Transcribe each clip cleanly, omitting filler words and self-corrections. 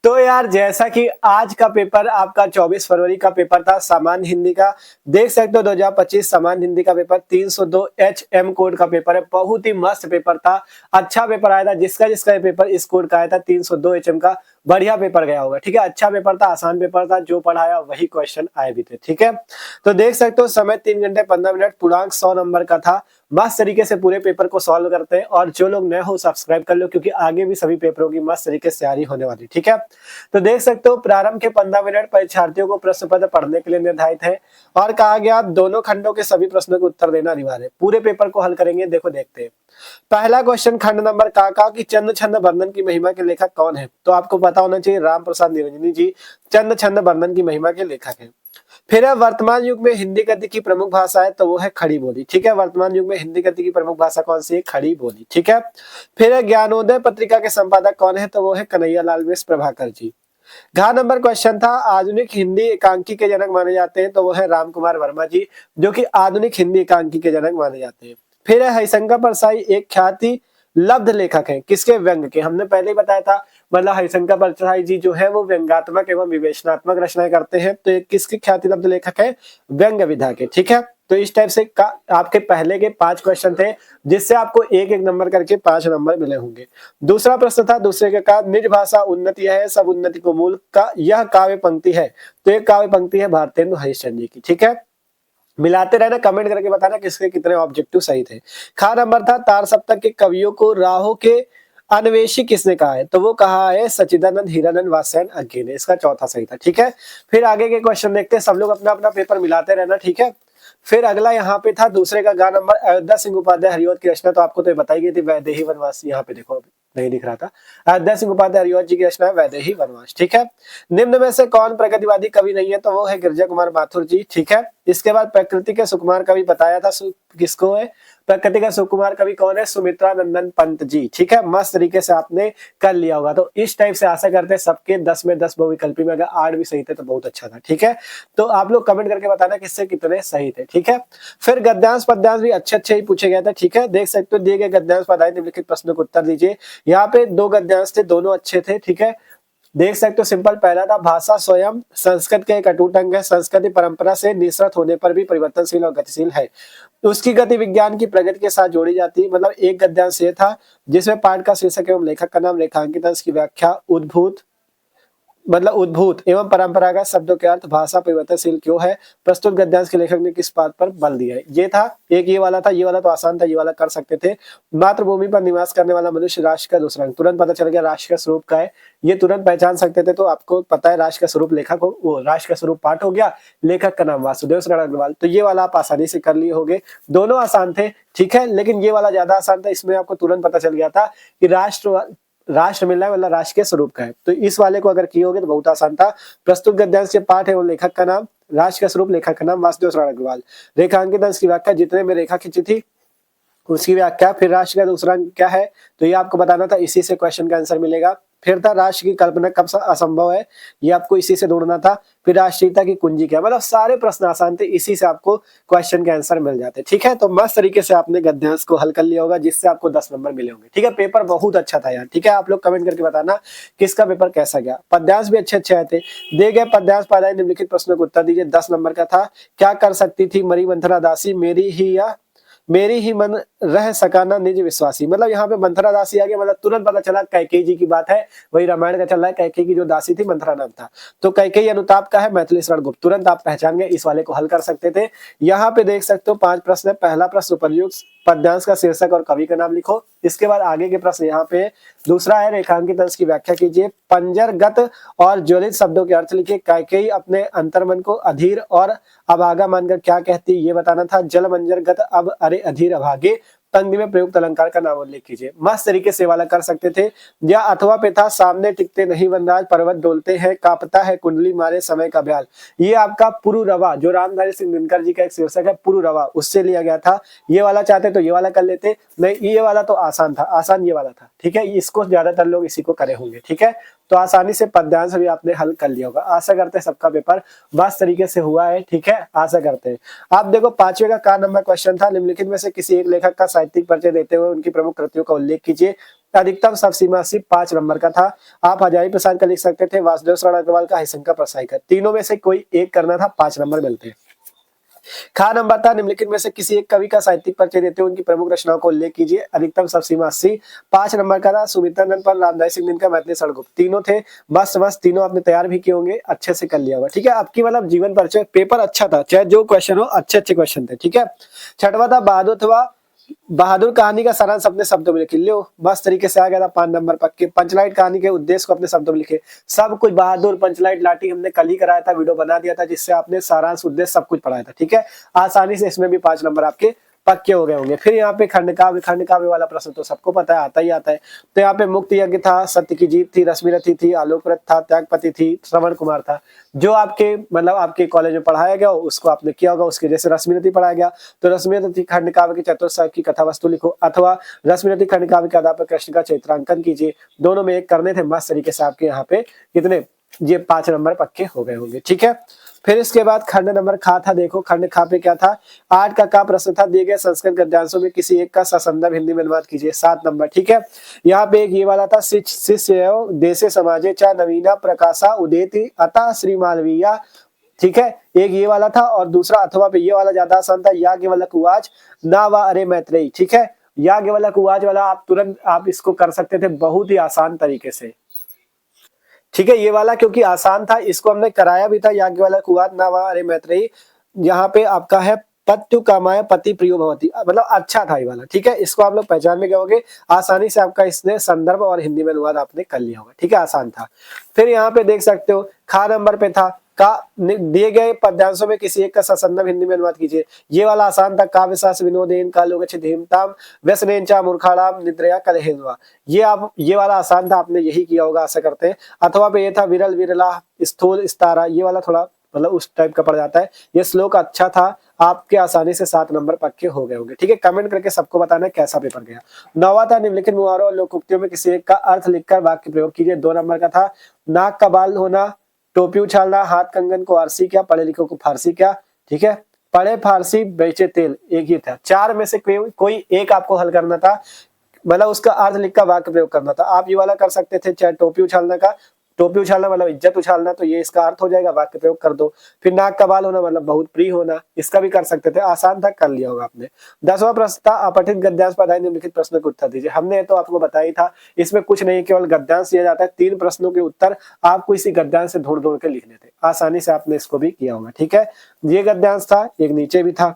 तो यार जैसा कि आज का पेपर आपका 24 फरवरी का पेपर था सामान्य हिंदी का। देख सकते हो 2025 सामान्य हिंदी का पेपर 302 एचएम कोड का पेपर है। बहुत ही मस्त पेपर था, अच्छा पेपर आया था। जिसका जिसका ये पेपर इस कोड का आया था 302 एचएम का, बढ़िया पेपर गया होगा। ठीक है, अच्छा पेपर था, आसान पेपर था, जो पढ़ाया वही क्वेश्चन आए भी थे। ठीक है, तो देख सकते हो समय 3 घंटे 15 मिनट, पूर्णांक 100 नंबर का था। मस्त तरीके से पूरे पेपर को सॉल्व करते हैं। और जो लोग नए हो सब्सक्राइब कर लो, क्योंकि आगे भी सभी पेपरों की मस्त तरीके से तैयारी होने वाली। ठीक है, तो देख सकते हो प्रारंभ के 15 मिनट परीक्षार्थियों को प्रश्न पत्र पढ़ने के लिए निर्धारित है और कहा गया दोनों खंडों के सभी प्रश्नों के उत्तर देना अनिवार्य है। पूरे पेपर को हल करेंगे। देखो देखते हैं। पहला क्वेश्चन खंड नंबर का कि चंद छंद वर्णन की महिमा के लेखक कौन है? तो आपको पता होना चाहिए राम प्रसाद निरंजनी जी चंद छंद वर्णन की महिमा के लेखक हैं। फिर है वर्तमान युग में हिंदी गद्य की प्रमुख भाषा है, तो वो है खड़ी बोली। ठीक है, वर्तमान युग में हिंदी गद्य की प्रमुख भाषा कौन सी है? खड़ी बोली। ठीक है, फिर है ज्ञानोदय पत्रिका के संपादक कौन है? तो वो है कन्हैया लाल मिश्र प्रभाकर जी। घ नंबर क्वेश्चन था आधुनिक हिंदी एकांकी के जनक माने जाते हैं, तो वो है राम कुमार वर्मा जी, जो कि आधुनिक हिंदी एकांकी के जनक माने जाते हैं। फिर है हरिशंकर परसाई एक ख्याति लब्ध लेखक है, किसके? व्यंग के। हमने पहले ही बताया था, मतलब हरिशंकर परसाई जी जो है वो व्यंगात्मक एवं विवेचनात्मक रचनाएं करते हैं। तो ये किसके ख्याति लब्ध लेखक है? व्यंग विधा के। ठीक है, तो इस टाइप से आपके पहले के 5 क्वेश्चन थे, जिससे आपको एक एक नंबर करके 5 नंबर मिले होंगे। दूसरा प्रश्न था दूसरे के का निज भाषा उन्नति है सब उन्नति को मूल का यह काव्य पंक्ति है, तो एक काव्य पंक्ति है भारतेंदु हरिश्चंद्र जी की। ठीक है, मिलाते रहना, कमेंट करके बताना किसके कितने ऑब्जेक्टिव सही थे। खा नंबर था तार सप्तक के कवियों को राहों के अन्वेषी किसने कहा है? तो वो कहा है सच्चिदानंद हीरानंद वात्स्यायन अज्ञे ने। इसका चौथा सही था। ठीक है, फिर आगे के क्वेश्चन देखते हैं। सब लोग अपना अपना पेपर मिलाते रहना। ठीक है, फिर अगला यहाँ पे था दूसरे का गा नंबर अयोध्या सिंह उपाध्याय हरिऔध की रचना, तो आपको तो बताई गई थी वैदेही वनवास। यहाँ पे देखो अभी नहीं दिख रहा था। अयोध्या सिंह उपाध्याय हरिऔध जी की रचना है वैदेही वनवास। ठीक है, निम्न में से कौन प्रगतिवादी कवि नहीं है? तो वो है गिरिजा कुमार माथुर जी। ठीक है, इसके बाद प्रकृति के सुकुमार कवि बताया था, किसको है? प्रकृति का सुकुमार कवि कौन है? सुमित्रा नंदन पंत जी। ठीक है, मस्त तरीके से आपने कर लिया होगा। तो इस टाइप से आशा करते हैं सबके 10 में 10 बहुविकल्पी में अगर 8 भी सही थे तो बहुत अच्छा था। ठीक है, तो आप लोग कमेंट करके बताना किससे कितने सही थे। ठीक है, फिर गद्यांश पद्यांश भी अच्छे अच्छे ही पूछे गए थे। ठीक है, देख सकते हो दिए गए गद्यांश पदाय निम्नलिखित प्रश्नों को उत्तर दीजिए। यहाँ पे 2 गद्यांश थे, दोनों अच्छे थे। ठीक है, देख सकते हो सिंपल पहला था भाषा स्वयं संस्कृत के एक अटूट अंग है, संस्कृति परंपरा से निःसृत होने पर भी परिवर्तनशील और गतिशील है, उसकी गति विज्ञान की प्रगति के साथ जोड़ी जाती है। मतलब एक गद्यांश ये था जिसमें पाठ का शीर्षक एवं लेखक का नाम, रेखांकित अंश की व्याख्या, उद्भूत मतलब उद्भूत एवं परंपरागत शब्दों के अर्थ, भाषा परिवर्तनशील क्यों है, प्रस्तुत गद्यांश के लेखक ने किस बात पर बल दिया है। ये था एक, ये वाला था, ये वाला तो आसान था, ये वाला कर सकते थे। मातृभूमि पर निवास करने वाला मनुष्य राष्ट्र का दूसरा अंग, तुरंत पता चल गया राष्ट्र का स्वरूप का है, ये तुरंत पहचान सकते थे। तो आपको पता है राष्ट्र का स्वरूप लेखक हो, वो राष्ट्र का स्वरूप पाठ हो गया, लेखक का नाम वासुदेव शरण अग्रवाल, तो ये वाला आप आसानी से कर लिए होगे। दोनों आसान थे। ठीक है, लेकिन ये वाला ज्यादा आसान था, इसमें आपको तुरंत पता चल गया था कि राष्ट्र मिल रहा है, मतलब राष्ट्र के स्वरूप का है। तो इस वाले को अगर किए होगे तो बहुत आसान था। प्रस्तुत गद्यांश के पाठ है वो लेखक का नाम, राष्ट्र का स्वरूप लेखक का नाम वासुदेव शरण अग्रवाल, रेखांकित अंश की व्याख्या, जितने में रेखा खींची थी उसकी व्याख्या, फिर राष्ट्र का दूसरा अंग क्या है तो ये आपको बताना था, इसी से क्वेश्चन का आंसर मिलेगा। फिर था राष्ट्र की कल्पना कब असंभव है, ये आपको इसी से ढूंढना था। फिर राष्ट्रीयता की कुंजी क्या, मतलब सारे प्रश्न आसान थे, इसी से आपको क्वेश्चन के आंसर मिल जाते। ठीक है, तो मस्त तरीके से आपने गद्यांश को हल कर लिया होगा, जिससे आपको 10 नंबर मिले होंगे। ठीक है, पेपर बहुत अच्छा था यार। ठीक है, आप लोग कमेंट करके बताना किसका पेपर कैसा गया। पद्यांश भी अच्छे अच्छे आए थे। दिए गए पद्यांश पादाय निम्नलिखित प्रश्नों को उत्तर दीजिए। 10 नंबर का था, क्या कर सकती थी मरी मंथरा दासी, मेरी ही मन रह सकाना निज विश्वासी। मतलब यहाँ पे मंथरा दासी आ गया, मतलब तुरंत पता चला कैकेयी जी की बात है, वही रामायण का चल रहा है। कैकेयी की जो दासी थी मंथरा नाम था, तो कैकेयी अनुताप का है मैथिली शरण गुप्त, तुरंत आप पहचान गए, इस वाले को हल कर सकते थे। यहाँ पे देख सकते हो 5 प्रश्न है। पहला प्रश्न उपर्युक्त पद्यांश का शीर्षक और कवि का नाम लिखो। इसके बाद आगे के प्रश्न यहाँ पे दूसरा है रेखांकित अंश की व्याख्या कीजिए, पंजरगत और ज्वलित शब्दों के अर्थ लिखिए, कैकेयी अपने अंतर्मन को अधीर और अभागा मानकर क्या कहती है ये बताना था, जल मंजरगत अब अरे अधीर अभागे, पंक्ति में प्रयुक्त अलंकार का नाम उल्लेख कीजिए। मस्त तरीके से वाला कर सकते थे। या अथवा पे था सामने टिकते नहीं वनराज, पर्वत डोलते हैं, कांपता है कुंडली मारे समय का ब्याल, ये आपका पुरुरवा जो रामधारी सिंह दिनकर जी का एक शीर्षक है पुरुरवा, उससे लिया गया था। ये वाला चाहते तो ये वाला कर लेते, नहीं ये वाला तो आसान था, आसान ये वाला था। ठीक है, इसको ज्यादातर लोग इसी को करे होंगे। ठीक है, तो आसानी से पद्यांश भी आपने हल कर लिया होगा। आशा करते हैं सबका पेपर बस तरीके से हुआ है। ठीक है, आशा करते हैं। आप देखो 5वें का नंबर क्वेश्चन था, निम्नलिखित में से किसी एक लेखक का साहित्यिक परिचय देते हुए उनकी प्रमुख कृतियों का उल्लेख कीजिए। अधिकतम सब सीमा 80 5 नंबर का था। आप हजारी प्रसाद का लिख सकते थे, वासुदेव शरण अग्रवाल का, हरिशंकर परसाई का, तीनों में से कोई एक करना था, 5 नंबर मिलते हैं। खा नंबर था निम्नलिखित में से किसी एक कवि का साहित्यिक परिचय देते हुए उनकी प्रमुख रचनाओं को उल्लेख कीजिए। अधिकतम सब सीमा 80। 5 नंबर का था सुमित्रानंद पर, रामधारी सिंह दिनकर, मैथिली शरण गुप्त, तीनों थे। बस बस तीनों आपने तैयार भी किए होंगे, अच्छे से कर लिया होगा। ठीक है, आपकी मतलब जीवन परिचय पेपर अच्छा था, चाहे जो क्वेश्चन हो अच्छे अच्छे क्वेश्चन थे। ठीक है, छठवां था बहादुर कहानी का सारांश अपने शब्दों में लिखे। लो मस्त तरीके से आ गया था 5 नंबर पक्के। पंचलाइट कहानी के उद्देश्य को अपने शब्दों में लिखे। सब कुछ बहादुर पंचलाइट लाठी हमने कल ही कराया था, वीडियो बना दिया था, जिससे आपने सारांश उद्देश्य सब कुछ पढ़ाया था। ठीक है, आसानी से इसमें भी 5 नंबर आपके पक्के हो गए होंगे। फिर यहाँ पे खंड काव्य वाला प्रश्न तो सबको पता है, आता ही आता है। तो यहाँ पे मुक्त यज्ञ था, सत्य की जीत थी, रश्मिरथी थी, आलोकव्रत था, त्यागपति थी, श्रवण कुमार था। जो आपके मतलब आपके कॉलेज में पढ़ाया गया हो उसको आपने किया होगा। उसके जैसे रश्मिरथी पढ़ाया गया तो रश्मिरथी खंड काव्य के चतुर्थ की कथा वस्तु लिखो, अथवा रश्मिरथी खंड काव्य के आधार पर कृष्ण का चित्रांकन कीजिए। दोनों में एक करने थे। मस्त तरीके से आपके यहाँ पे कितने ये 5 नंबर पक्के हो गए होंगे। ठीक है, फिर इसके बाद खंड नंबर खा था। देखो खंड खा पे क्या था, 8 का प्रश्न था, दिए गए संस्कृत गद्यांशों में किसी एक का ससंदर्भ हिंदी में अनुवाद कीजिए। 7 नंबर। ठीक है, यहाँ पे एक ये वाला था, शिष्य देशे समाजे चा नवीना प्रकाशा उदेति अतः श्री मालवीया। ठीक है, एक ये वाला था और दूसरा अथवा पे ये वाला ज्यादा आसान था, याज्ञवल्क्य उवाच ना वा अरे मैत्रेयी। ठीक है, याज्ञवल्क्य उवाच वाला आप तुरंत आप इसको कर सकते थे बहुत ही आसान तरीके से। ठीक है, ये वाला क्योंकि आसान था इसको हमने कराया भी था, याज्ञवल्क्य उवाच ना वा अरे मैत्रेयी। यहाँ पे आपका है पत्यु कामाय पति प्रियो भवति, मतलब अच्छा था ये वाला। ठीक है, इसको आप लोग पहचान में गए होंगे, आसानी से आपका इसने संदर्भ और हिंदी में अनुवाद आपने कर लिया होगा। ठीक है, आसान था। फिर यहाँ पे देख सकते हो खा नंबर पे था, का दिए गए पद्यांशों में किसी एक का ससंदर्भ हिंदी में अनुवाद कीजिए। ये वाला आसान था, काव्य शास विनोदेन कालोगच्छ धीमताम व्यसनेन चा मूर्खाणाम निद्रया कलहेन्वा। ये वाला आसान था, आपने यही किया होगा आशा करते हैं। अथवा पे ये था विरल विरला स्थूल स्तारा, ये वाला थोड़ा मतलब उस टाइप का पड़ जाता है। ये श्लोक अच्छा था, आपके आसानी से 7 नंबर पक्के हो गए होंगे। ठीक है, कमेंट करके सबको बताना है कैसा पेपर गया। 9वां था निम्नलिखित मुहावरों और लोकोक्तियों में किसी एक का अर्थ लिखकर वाक्य प्रयोग कीजिए। 2 नंबर का था नाक का बाल होना, टोपी उछालना, हाथ कंगन को आरसी क्या, पढ़े लिखो को फारसी क्या। ठीक है, पढ़े फारसी बेचे तेल, एक ही था। 4 में से कोई एक आपको हल करना था, मतलब उसका अर्थ लिखकर वाक्य प्रयोग करना था। आप ये वाला कर सकते थे, चाहे टोपी उछालना का, टोपी उछालना मतलब इज्जत उछालना, तो ये इसका अर्थ हो जाएगा, वाक्य प्रयोग कर दो। फिर नाक का बाल होना मतलब बहुत प्रिय होना, इसका भी कर सकते थे, आसान था, कर लिया होगा आपने। 10वां प्रश्न था अपठित गद्यांश पर आधारित निम्नलिखित प्रश्नों के उत्तर दीजिए। हमने तो आपको बताया ही था, इसमें कुछ नहीं केवल गद्यांश दिया जाता है, 3 प्रश्नों के उत्तर आपको इसी गद्यांश से ढूंढ ढूंढ के लिखने थे, आसानी से आपने इसको भी किया होगा। ठीक है, ये गद्यांश था, एक नीचे भी था।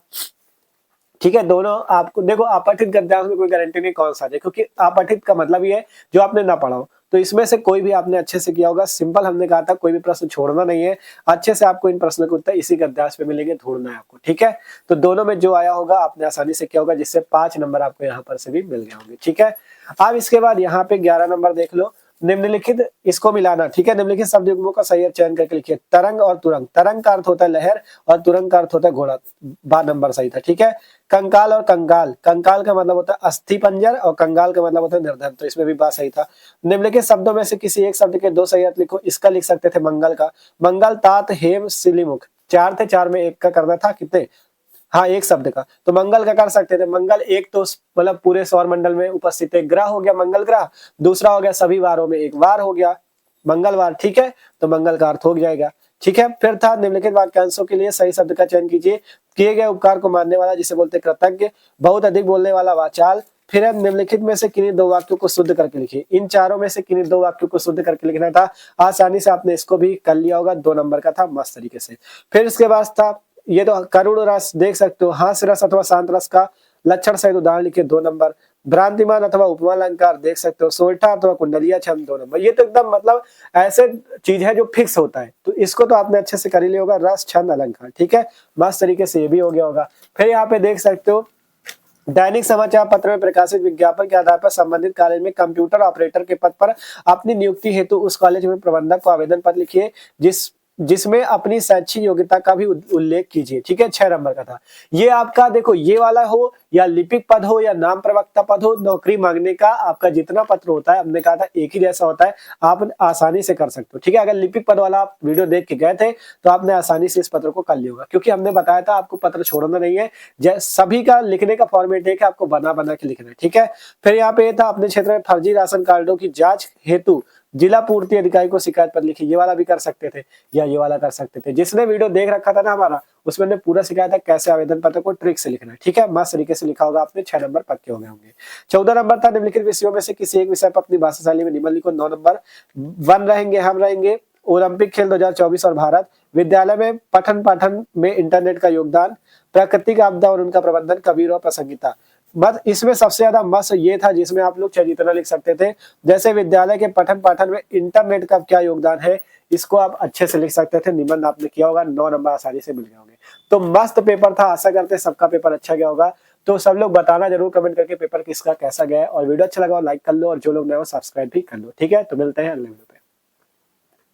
ठीक है, दोनों आपको देखो, अपठित गद्यांश में कोई गारंटी नहीं कौन सा है, क्योंकि अपठित का मतलब ये है जो आपने ना पढ़ा हो। तो इसमें से कोई भी आपने अच्छे से किया होगा। सिंपल हमने कहा था कोई भी प्रश्न छोड़ना नहीं है, अच्छे से आपको इन प्रश्नों के उत्तर इसी गद्यांश पे मिलेंगे, ढूंढना है आपको। ठीक है, तो दोनों में जो आया होगा आपने आसानी से किया होगा, जिससे 5 नंबर आपको यहाँ पर से भी मिल गए होंगे। ठीक है, अब इसके बाद यहाँ पे 11 नंबर देख लो, निम्नलिखित इसको मिलाना। ठीक है, निम्नलिखित शब्द युग्मों का सही चयन करके लिखिए। तरंग और तुरंग, तरंग का अर्थ होता है लहर और तुरंग का अर्थ होता है घोड़ा, 12 नंबर सही था। ठीक है, कंकाल और कंगाल, कंकाल का मतलब होता है अस्थि पंजर और कंगाल का मतलब होता है निर्धन, तो इसमें भी बात सही था। निम्नलिखित शब्दों में से किसी एक शब्द के 2 सही अर्थ लिखो। इसका लिख सकते थे मंगल का, मंगल तात हेम सिलीमुख, 4 थे, 4 में 1 का करना था, कितने, हाँ एक शब्द का, तो मंगल का कर सकते थे। मंगल एक तो मतलब पूरे सौर मंडल में उपस्थित एक ग्रह हो गया मंगल ग्रह, दूसरा हो गया सभी वारों में एक वार हो गया मंगलवार। ठीक है, तो मंगल का अर्थ हो जाएगा। ठीक है, फिर था निम्नलिखित वाक्यांशों के लिए सही शब्द का चयन कीजिए। किए गए उपकार को मानने वाला जिसे बोलते कृतज्ञ, बहुत अधिक बोलने वाला वाचाल। फिर है निम्नलिखित में से किन्हीं 2 वाक्यों को शुद्ध करके लिखिए। इन चारों में से किन्हीं 2 वाक्यों को शुद्ध करके लिखना था, आसानी से आपने इसको भी कर लिया होगा, 2 नंबर का था, मस्त तरीके से। फिर इसके बाद था ये तो करुण रस, देख सकते हो, हास्य रस अथवा शांत रस का लक्षण सहित उदाहरण लिखे, 2 नंबर। भ्रांतिमान अथवा उपमा अलंकार, देख सकते हो, सोल्टा अथवा कुंडलिया छंद, 2 नंबर। ये तो एकदम मतलब ऐसे चीज है जो फिक्स होता है, तो इसको तो आपने अच्छे से कर ही लिया होगा, रस छंद अलंकार। ठीक है, मस्त तरीके से ये भी हो गया होगा। फिर यहाँ पे देख सकते हो दैनिक समाचार पत्र में प्रकाशित विज्ञापन के आधार पर संबंधित कॉलेज में कंप्यूटर ऑपरेटर के पद पर अपनी नियुक्ति हेतु उस कॉलेज में प्रबंधक को आवेदन पत्र लिखिए, जिसमें अपनी शैक्षिक योग्यता का भी उल्लेख कीजिए। ठीक है, 6 नंबर का था। ये आपका देखो ये वाला हो या लिपिक पद हो या नाम प्रवक्ता पद हो, नौकरी मांगने का आपका जितना पत्र होता है, हमने कहा था एक ही जैसा होता है, आप आसानी से कर सकते हो। ठीक है, अगर लिपिक पद वाला आप वीडियो देख के गए थे तो आपने आसानी से इस पत्र को कर लिया होगा, क्योंकि हमने बताया था आपको पत्र छोड़ना नहीं है। सभी का लिखने का फॉर्मेट है कि आपको बना बना के लिखना है। ठीक है, फिर यहाँ पे था अपने क्षेत्र में फर्जी राशन कार्डों की जांच हेतु जिला पूर्ति अधिकारी को शिकायत पत्र लिखी, ये वाला भी कर सकते थे या ये वाला कर सकते थे। जिसने वीडियो देख रखा था ना हमारा, उसमें हमने पूरा सिखाया था कैसे आवेदन पत्र को ट्रिक से लिखना है। ठीक है, मस्त तरीके से लिखा होगा आपने, 6 नंबर पक्के हो गए होंगे। 14 नंबर था निम्नलिखित विषयों में से किसी एक विषय पर अपनी भाषा शैली में निबंध लिखो। 9 नंबर 1 रहेंगे हम रहेंगे ओलंपिक खेल 2024 और भारत, विद्यालय में पठन पाठन में इंटरनेट का योगदान, प्राकृतिक आपदा और उनका प्रबंधन, कबीर और प्रसंगिता। बस इसमें सबसे ज्यादा मस्त ये था जिसमें आप लोग चाहे जितना लिख सकते थे, जैसे विद्यालय के पठन पाठन में इंटरनेट का क्या योगदान है, इसको आप अच्छे से लिख सकते थे। निबंध आपने किया होगा, 9 नंबर आसानी से मिल गए होंगे। तो मस्त पेपर था, आशा करते हैं सबका पेपर अच्छा गया होगा। तो सब लोग बताना जरूर कमेंट करके पेपर किसका कैसा गया है, और वीडियो अच्छा लगा हो लाइक कर लो, और जो लोग नए हो सब्सक्राइब भी कर लो। ठीक है, तो मिलते हैं अगले वीडियो पे।